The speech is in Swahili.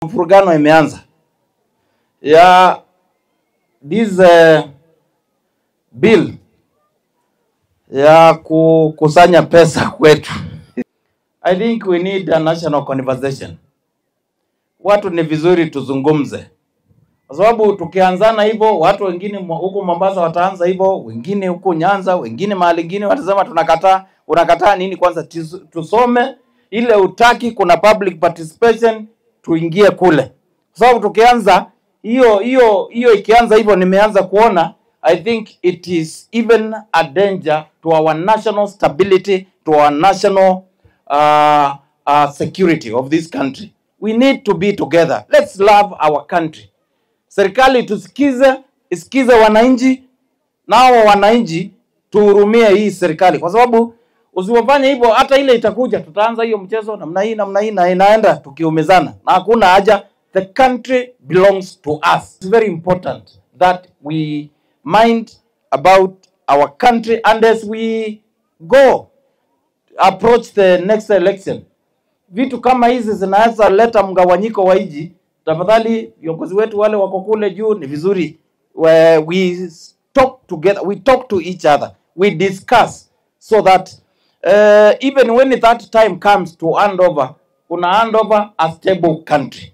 Mfurugano imeanza ya this bill ya kukusanya pesa kwetu. I think we need a national conversation. Watu ni vizuri tuzungumze, kwa sababu tukianzana hivyo watu wengine huko Mombasa wataanza hivyo, wengine huko Nyanza, wengine mahali ingine watasema tunakataa. Unakataa nini? Kwanza tusome ile utaki, kuna public participation, tuingie kule, kwa sababu tukianza hiyo ikianza hivyo, nimeanza kuona I think it is even a danger to our national stability, to our national security of this country. We need to be together. Let's love our country. Serikali isikize wananchi, nao wananchi tuhurumie hii serikali, kwa sababu usipofanya hivyo hata ile itakuja, tutaanza hiyo mchezo namna hii na inaenda tukiumezana, na hakuna haja. The country belongs to us. It's very important that we mind about our country, and as we go approach the next election, vitu kama hizi zinaweza leta mgawanyiko wa nchi. Tafadhali viongozi wetu wale wako kule juu, ni vizuri we talk together, we talk to each other, we discuss, so that even when that time comes to hand over, una hand over a stable country.